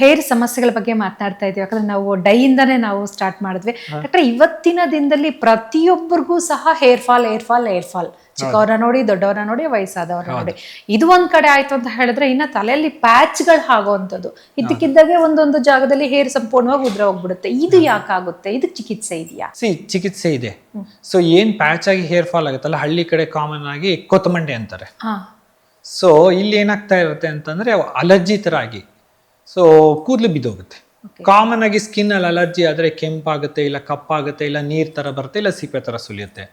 Hair ಸಮಸ್ಯೆಗಳ ಬಗ್ಗೆ ಮಾತನಾಡ್ತಾ ಇದ್ದೀವಿ. ಯಾಕಂದ್ರೆ ನಾವು ಡೈಯಿಂದಾನೇ ನಾವು ಸ್ಟಾರ್ಟ್ ಮಾಡಿದ್ವಿ. ಯಾಕಂದ್ರೆ ಇವತ್ತಿನ ದಿನದಲ್ಲಿ ಪ್ರತಿಯೊಬ್ಬರಿಗೂ ಸಹ ಹೇರ್ ಫಾಲ್ ಚಿಕ್ಕವ್ರನ್ನ ನೋಡಿ, ದೊಡ್ಡವ್ರನ್ನ ನೋಡಿ, ವಯಸ್ಸಾದವ್ರನ್ನ ನೋಡಿ. ಇದು ಒಂದ್ ಕಡೆ ಆಯ್ತು ಅಂತ ಹೇಳಿದ್ರೆ, ಇನ್ನ ತಲೆಯಲ್ಲಿ ಪ್ಯಾಚ್ಗಳು ಆಗುವಂಥದ್ದು, ಇದ್ದಕ್ಕಿದ್ದಾಗೆ ಒಂದೊಂದು ಜಾಗದಲ್ಲಿ ಹೇರ್ ಸಂಪೂರ್ಣವಾಗಿ ಉದ್ರ ಹೋಗ್ಬಿಡುತ್ತೆ. ಇದು ಯಾಕಾಗುತ್ತೆ? ಇದಕ್ಕೆ ಚಿಕಿತ್ಸೆ ಇದೆಯಾ? ಚಿಕಿತ್ಸೆ ಇದೆ. ಸೊ ಏನ್ ಪ್ಯಾಚ್ ಆಗಿ ಹೇರ್ ಫಾಲ್ ಆಗುತ್ತಲ್ಲ, ಹಳ್ಳಿ ಕಡೆ ಕಾಮನ್ ಆಗಿ ಕೊತ್ತಮಂಡೆ ಅಂತಾರೆ. ಸೊ ಇಲ್ಲಿ ಏನಾಗ್ತಾ ಇರುತ್ತೆ ಅಂತಂದ್ರೆ ಅಲರ್ಜಿ ತರ ಆಗಿ ಸೊ ಕೂದಲು ಬಿದ್ದೋಗುತ್ತೆ. ಕಾಮನ್ ಆಗಿ ಸ್ಕಿನ್ ಅಲ್ಲಿ ಅಲರ್ಜಿ ಆದ್ರೆ ಕೆಂಪಾಗುತ್ತೆ, ಇಲ್ಲ ಕಪ್ಪಾಗುತ್ತೆ, ಇಲ್ಲ ನೀರ್ ತರ ಬರುತ್ತೆ, ಇಲ್ಲ ಸಿಪ್ಪೆ ತರ ಸುಲಿಯುತ್ತೆ.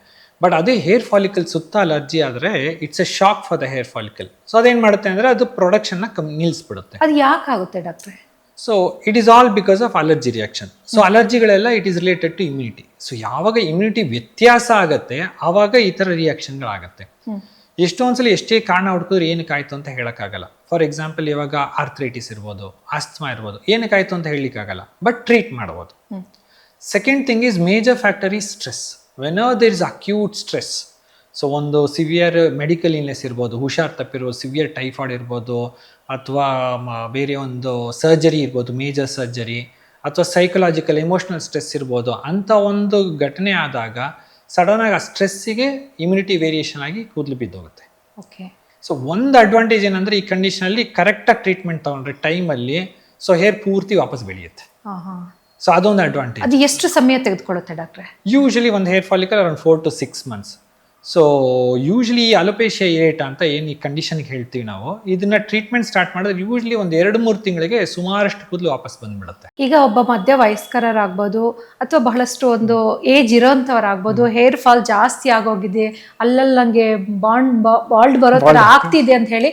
ಬಟ್ ಅದೇ ಹೇರ್ ಫಾಲಿಕಲ್ ಸುತ್ತ ಅಲರ್ಜಿ ಆದ್ರೆ it's A shock for the hair follicle. So ಅದೇನ್ ಮಾಡುತ್ತೆ ಅಂದ್ರೆ ಅದು ಪ್ರೊಡಕ್ಷನ್ ನ ನಿಲ್ಸ್ಬಿಡುತ್ತೆ. ಅದು ಯಾಕಾಗುತ್ತೆ ಡಾಕ್ಟ್ರೆ? So it is all because of allergy reaction. So ಅಲರ್ಜಿಗಳೆಲ್ಲ it is related to immunity. So ಯಾವಾಗ ಇಮ್ಯುನಿಟಿ ವ್ಯತ್ಯಾಸ ಆಗತ್ತೆ ಆವಾಗ ಈ ತರ ರಿಯಾಕ್ಷನ್ಗಳಾಗತ್ತೆ. ಎಷ್ಟೊಂದ್ಸಲಿ ಎಷ್ಟೇ ಕಾರಣ ಹುಡುಕಿದ್ರೆ ಏನಕ್ಕಾಯ್ತು ಅಂತ ಹೇಳಕ್ಕಾಗಲ್ಲ. ಫಾರ್ ಎಕ್ಸಾಂಪಲ್, ಇವಾಗ ಆರ್ಥ್ರೈಟಿಸ್ ಇರ್ಬೋದು, ಆಸ್ತಮಾ ಇರ್ಬೋದು, ಏನಕ್ಕಾಯ್ತು ಅಂತ ಹೇಳಲಿಕ್ಕಾಗಲ್ಲ, ಬಟ್ ಟ್ರೀಟ್ ಮಾಡ್ಬೋದು. Second thing is major factor is stress. Whenever there is acute stress, so ಒಂದು ಸಿವಿಯರ್ ಮೆಡಿಕಲ್ ಇಲ್ನೆಸ್ ಇರ್ಬೋದು, ಹುಷಾರ್ ತಪ್ಪಿರ್ಬೋದು, ಸಿವಿಯರ್ ಟೈಫಾಯ್ಡ್ ಇರ್ಬೋದು, ಅಥವಾ ಬೇರೆ ಒಂದು ಸರ್ಜರಿ ಇರ್ಬೋದು, ಮೇಜರ್ ಸರ್ಜರಿ, ಅಥವಾ ಸೈಕಲಾಜಿಕಲ್ ಎಮೋಷನಲ್ ಸ್ಟ್ರೆಸ್ ಇರ್ಬೋದು. ಅಂಥ ಒಂದು ಘಟನೆ ಆದಾಗ ಸಡನ್ ಆಗಿ ಆ ಸ್ಟ್ರೆಸ್ಸಿಗೆ ಇಮ್ಯುನಿಟಿ ವೇರಿಯೇಷನ್ ಆಗಿ ಕೂದಲು ಬಿದ್ದೋಗುತ್ತೆ. ಓಕೆ. ಸೊ ಒಂದು ಅಡ್ವಾಂಟೇಜ್ ಏನಂದ್ರೆ ಈ ಕಂಡೀಷನಲ್ಲಿ ಕರೆಕ್ಟಾಗಿ ಟ್ರೀಟ್ಮೆಂಟ್ ತಗೊಂಡ್ರೆ ಟೈಮಲ್ಲಿ ಸೊ ಹೇರ್ ಪೂರ್ತಿ ವಾಪಸ್ ಬೆಳೆಯುತ್ತೆ. ಸೊ ಅದೊಂದು ಅಡ್ವಾಂಟೇಜ್. ಅದು ಎಷ್ಟು ಸಮಯ ತೆಗೆದುಕೊಳ್ಳುತ್ತೆ ಡಾಕ್ಟ್ರೆ? ಯೂಶಲಿ ಒಂದು hair follicle around 4 to 6 months. So usually alopecia areata ಅಂತ ಏನು ಈ ಕಂಡೀಷನ್ಗೆ ಹೇಳ್ತೀವಿ ನಾವು, ಇದನ್ನ ಟ್ರೀಟ್ಮೆಂಟ್ ಸ್ಟಾರ್ಟ್ ಮಾಡಿದ್ರೆ ಯೂಶಲಿ ಒಂದು 2-3 ತಿಂಗಳಿಗೆ ಸುಮಾರಷ್ಟು ಕೂದಲು ವಾಪಸ್ ಬಂದ್ಬಿಡುತ್ತೆ. ಈಗ ಒಬ್ಬ ಮಧ್ಯ ವಯಸ್ಕರಾಗ್ಬೋದು ಅಥವಾ ಬಹಳಷ್ಟು ಒಂದು ಏಜ್ ಇರೋಂಥವ್ರಾಗ್ಬೋದು, ಹೇರ್ ಫಾಲ್ ಜಾಸ್ತಿ ಆಗೋಗಿದೆ, ಅಲ್ಲಲ್ಲಿ ನಂಗೆ ಬಾಲ್ಡ್ ಬರೋ ಥರ ಆಗ್ತಿದೆ ಅಂತ ಹೇಳಿ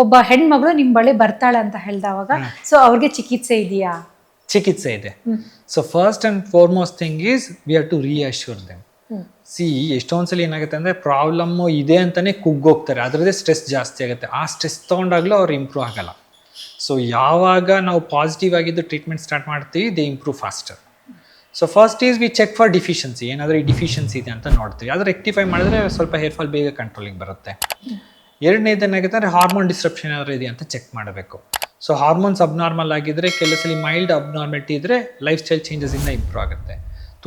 ಒಬ್ಬ ಹೆಣ್ಮಗಳು ನಿಮ್ಮ ಬಳಿ ಬರ್ತಾಳೆ ಅಂತ ಹೇಳ್ದವಾಗ, ಸೊ ಅವ್ರಿಗೆ ಚಿಕಿತ್ಸೆ ಇದೆಯಾ? ಚಿಕಿತ್ಸೆ ಇದೆ. So first and foremost thing is we have to reassure them. ಎಷ್ಟೊಂದ್ಸಲಿ ಏನಾಗುತ್ತೆ ಅಂದ್ರೆ ಪ್ರಾಬ್ಲಮ್ ಇದೆ ಅಂತಾನೆ ಕುಗ್ಗೋಗ್ತಾರೆ, ಅದರದ್ದೇ ಸ್ಟ್ರೆಸ್ ಜಾಸ್ತಿ ಆಗುತ್ತೆ. ಆ ಸ್ಟ್ರೆಸ್ ತಗೊಂಡಾಗ್ಲೂ ಅವ್ರು ಇಂಪ್ರೂವ್ ಆಗಲ್ಲ. ಸೊ ಯಾವಾಗ ನಾವು ಪಾಸಿಟಿವ್ ಆಗಿದ್ದು ಟ್ರೀಟ್ಮೆಂಟ್ ಸ್ಟಾರ್ಟ್ ಮಾಡ್ತೀವಿ, they improve faster. So first is we check for deficiency, ಏನಾದರೂ ಈ ಡಿಫಿಷಿಯನ್ಸಿ ಇದೆ ಅಂತ ನೋಡ್ತೀವಿ. ಅದು ರೆಕ್ಟಿಫೈ ಮಾಡಿದ್ರೆ ಸ್ವಲ್ಪ ಹೇರ್ ಫಾಲ್ ಬೇಗ ಕಂಟ್ರೋಲಿಗೆ ಬರುತ್ತೆ. ಎರಡನೇದು ಏನಾಗುತ್ತೆ ಅಂದರೆ ಹಾರ್ಮೋನ್ ಡಿಸ್ಟ್ರಪ್ಷನ್ ಏನಾದರೂ ಇದೆಯಾ ಅಂತ ಚೆಕ್ ಮಾಡಬೇಕು. ಸೊ ಹಾರ್ಮೋನ್ಸ್ ಅಬ್ನಾರ್ಮಲ್ ಆಗಿದ್ರೆ, ಕೆಲವು ಸಲ ಮೈಲ್ಡ್ ಅಬ್ನಾರ್ಮಲಿಟಿ ಇದ್ದರೆ ಲೈಫ್ ಸ್ಟೈಲ್ ಚೇಂಜಸ್ಸಿಂದ ಇಂಪ್ರೂವ್ ಆಗುತ್ತೆ.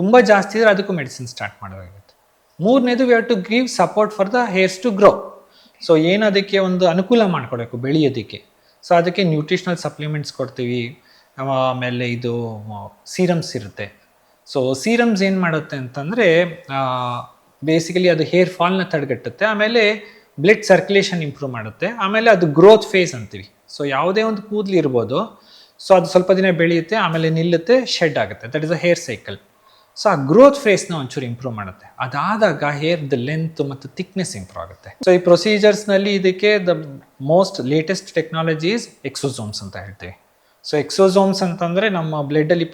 ತುಂಬ ಜಾಸ್ತಿ ಇದ್ರೆ ಅದಕ್ಕೂ ಮೆಡಿಸಿನ್ ಸ್ಟಾರ್ಟ್ ಮಾಡಬೇಕಾಗುತ್ತೆ. ಮೂರನೇದು we have to give support for the hairs to grow. So ಏನು ಅದಕ್ಕೆ ಒಂದು ಅನುಕೂಲ ಮಾಡಿಕೊಡ್ಬೇಕು ಬೆಳೆಯೋದಕ್ಕೆ. ಸೊ ಅದಕ್ಕೆ ನ್ಯೂಟ್ರಿಷನಲ್ ಸಪ್ಲಿಮೆಂಟ್ಸ್ ಕೊಡ್ತೀವಿ. ಆಮೇಲೆ ಇದು ಸೀರಮ್ಸ್ ಇರುತ್ತೆ. ಸೊ ಸೀರಮ್ಸ್ ಏನು ಮಾಡುತ್ತೆ ಅಂತಂದರೆ ಬೇಸಿಕಲಿ ಅದು ಹೇರ್ ಫಾಲ್ನ ತಡೆಗಟ್ಟುತ್ತೆ, ಆಮೇಲೆ ಬ್ಲಡ್ ಸರ್ಕ್ಯುಲೇಷನ್ ಇಂಪ್ರೂವ್ ಮಾಡುತ್ತೆ, ಆಮೇಲೆ ಅದು ಗ್ರೋತ್ ಫೇಸ್ ಅಂತೀವಿ. ಸೊ ಯಾವುದೇ ಒಂದು ಕೂದಲು ಇರ್ಬೋದು, ಸೊ ಅದು ಸ್ವಲ್ಪ ದಿನ ಬೆಳೆಯುತ್ತೆ, ಆಮೇಲೆ ನಿಲ್ಲುತ್ತೆ, ಶೆಡ್ ಆಗುತ್ತೆ. That is a hair cycle. So ಆ ಗ್ರೋತ್ ಫೇಸ್ನ ಒಂಚೂರು ಇಂಪ್ರೂವ್ ಮಾಡುತ್ತೆ. ಅದಾದಾಗ ಹೇರ್ದ ಲೆಂತ್ ಮತ್ತು ಥಿಕ್ನೆಸ್ ಇಂಪ್ರೂವ್ ಆಗುತ್ತೆ. ಸೊ ಈ ಪ್ರೊಸೀಜರ್ಸ್ನಲ್ಲಿ ಇದಕ್ಕೆ ದ ಮೋಸ್ಟ್ ಲೇಟೆಸ್ಟ್ ಟೆಕ್ನಾಲಜೀಸ್ ಎಕ್ಸೋಸೋಮ್ಸ್ ಅಂತ ಹೇಳ್ತೀವಿ. ಸೊ ಎಕ್ಸೋಸೋಮ್ಸ್ ಅಂತಂದರೆ ನಮ್ಮ ಬ್ಲಡ್ಡಲ್ಲಿ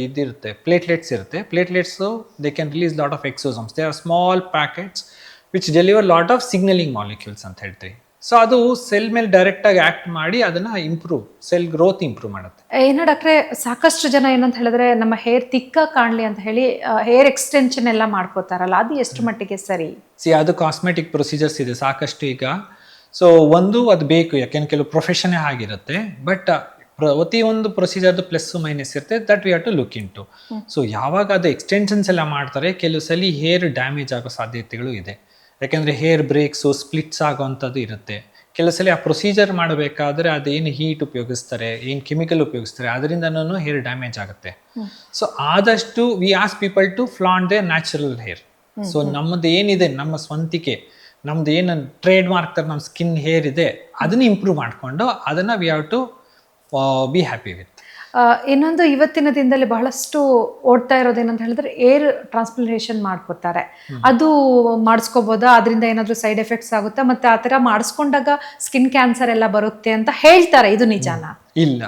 ಇದಿರುತ್ತೆ, ಪ್ಲೇಟ್ಲೆಟ್ಸ್ ಇರುತ್ತೆ. Platelets they can release lot of exosomes. They are small packets which deliver lot of signalling molecules ಅಂತ ಹೇಳ್ತೀವಿ. ಸೊ ಅದು ಸೆಲ್ ಮೇಲೆ ಡೈರೆಕ್ಟಾಗಿ ಆ್ಯಕ್ಟ್ ಮಾಡಿ ಅದನ್ನು ಸೆಲ್ ಗ್ರೋತ್ ಇಂಪ್ರೂವ್ ಮಾಡುತ್ತೆ. ಏನೋ ಡಾಕ್ಟ್ರೆ, ಸಾಕಷ್ಟು ಜನ ಏನಂತ ಹೇಳಿದ್ರೆ ನಮ್ಮ ಹೇರ್ ತಿಕ್ಕ ಕಾಣಲಿ ಅಂತ ಹೇಳಿ ಹೇರ್ ಎಕ್ಸ್ಟೆನ್ಷನ್ ಎಲ್ಲ ಮಾಡ್ಕೋತಾರಲ್ಲ, ಅದು ಎಷ್ಟು ಮಟ್ಟಿಗೆ ಸರಿ? ಅದು ಕಾಸ್ಮೆಟಿಕ್ ಪ್ರೊಸೀಜರ್ಸ್ ಇದೆ ಸಾಕಷ್ಟು ಈಗ. ಸೊ ಅದು ಬೇಕು, ಯಾಕೆಂದ್ರೆ ಕೆಲವು ಪ್ರೊಫೆಷನ್ನೇ ಆಗಿರುತ್ತೆ. ಬಟ್ ಪ್ರತಿಯೊಂದು ಪ್ರೊಸೀಜರ್ದು ಪ್ಲಸ್ ಮೈನಸ್ ಇರುತ್ತೆ. That we have to look in to. So ಯಾವಾಗ ಅದು ಎಕ್ಸ್ಟೆನ್ಷನ್ಸ್ ಎಲ್ಲ ಮಾಡ್ತಾರೆ, ಕೆಲವು ಸಲ ಹೇರ್ ಡ್ಯಾಮೇಜ್ ಆಗೋ ಸಾಧ್ಯತೆಗಳು ಇದೆ. ಯಾಕೆಂದರೆ ಹೇರ್ ಬ್ರೇಕ್ಸು, ಸ್ಪ್ಲಿಟ್ಸ್ ಆಗೋವಂಥದ್ದು ಇರುತ್ತೆ. ಕೆಲವು ಸಲ ಆ ಪ್ರೊಸೀಜರ್ ಮಾಡಬೇಕಾದ್ರೆ ಅದೇನು ಹೀಟ್ ಉಪಯೋಗಿಸ್ತಾರೆ, ಏನು ಕೆಮಿಕಲ್ ಉಪಯೋಗಿಸ್ತಾರೆ, ಅದರಿಂದನೂ ಹೇರ್ ಡ್ಯಾಮೇಜ್ ಆಗುತ್ತೆ. ಸೊ ಆದಷ್ಟು we ask people to flaunt their natural hair. So ನಮ್ಮದು ಏನಿದೆ, ನಮ್ಮ ಸ್ವಂತಿಕೆ, ನಮ್ದು ಏನು ಟ್ರೇಡ್ ಮಾರ್ಕ್ ಥರ ನಮ್ಮ ಸ್ಕಿನ್ ಹೇರ್ ಇದೆ, ಅದನ್ನು ಇಂಪ್ರೂವ್ ಮಾಡಿಕೊಂಡು ಅದನ್ನು we have to be happy with. ಇನ್ನೊಂದು ಇವತ್ತಿನ ದಿನದಲ್ಲಿ ಬಹಳಷ್ಟು ಓಡ್ತಾ ಇರೋದೇನಂತ ಹೇಳಿದ್ರೆ ಏರ್ ಟ್ರಾನ್ಸ್ಪ್ಲಾಂಟೇಷನ್ ಮಾಡ್ಕೋತಾರೆ. ಅದು ಮಾಡಿಸ್ಕೋಬೋದಾ? ಅದರಿಂದ ಏನಾದರೂ ಸೈಡ್ ಎಫೆಕ್ಟ್ಸ್ ಆಗುತ್ತಾ? ಮತ್ತೆ ಆ ಥರ ಮಾಡಿಸ್ಕೊಂಡಾಗ ಸ್ಕಿನ್ ಕ್ಯಾನ್ಸರ್ ಎಲ್ಲ ಬರುತ್ತೆ ಅಂತ ಹೇಳ್ತಾರೆ, ಇದು ನಿಜಾನಾ? ಇಲ್ಲ,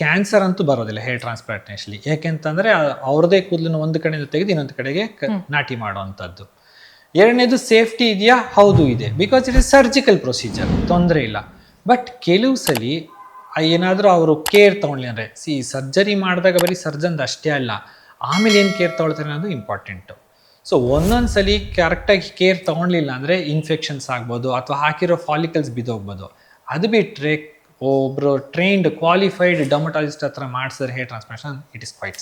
ಕ್ಯಾನ್ಸರ್ ಅಂತೂ ಬರೋದಿಲ್ಲ ಹೇರ್ ಟ್ರಾನ್ಸ್ಪ್ಲಾಂಟೇಷನ್ಲಿ. ಯಾಕೆಂತಂದ್ರೆ ಅವ್ರದೇ ಕೂದಲನ್ನು ಒಂದು ಕಡೆಯಿಂದ ತೆಗೆದು ಇನ್ನೊಂದು ಕಡೆಗೆ ನಾಟಿ ಮಾಡುವಂಥದ್ದು. ಎರಡನೇದು ಸೇಫ್ಟಿ ಇದೆಯಾ? ಹೌದು ಇದೆ, because it is surgical procedure, ತೊಂದರೆ ಇಲ್ಲ. ಬಟ್ ಕೆಲವು ಸಲ ಏನಾದರೂ ಅವರು ಕೇರ್ ತೊಗೊಳ್ಳಿ ಅಂದರೆ, ಸರ್ಜರಿ ಮಾಡಿದಾಗ ಬರೀ ಸರ್ಜನ್ದು ಅಷ್ಟೇ ಅಲ್ಲ, ಆಮೇಲೆ ಏನು ಕೇರ್ ತೊಗೊಳ್ತಾರೆ ಅನ್ನೋದು ಇಂಪಾರ್ಟೆಂಟು. ಸೊ ಒಂದೊಂದ್ಸಲಿ ಕರೆಕ್ಟಾಗಿ ಕೇರ್ ತೊಗೊಳ್ಲಿಲ್ಲ ಅಂದರೆ ಇನ್ಫೆಕ್ಷನ್ಸ್ ಆಗ್ಬೋದು, ಅಥವಾ ಹಾಕಿರೋ ಫಾಲಿಕಲ್ಸ್ ಬಿದ್ದೋಗ್ಬೋದು. ಅದು ಬಿಟ್ಟರೆ ಒಬ್ರು ಟ್ರೈನ್ಡ್ ಕ್ವಾಲಿಫೈಡ್ ಡರ್ಮಟಾಲಜಿಸ್ಟ್ ಹತ್ರ ಮಾಡಿಸಿದ್ರೆ hair transplantation it is quite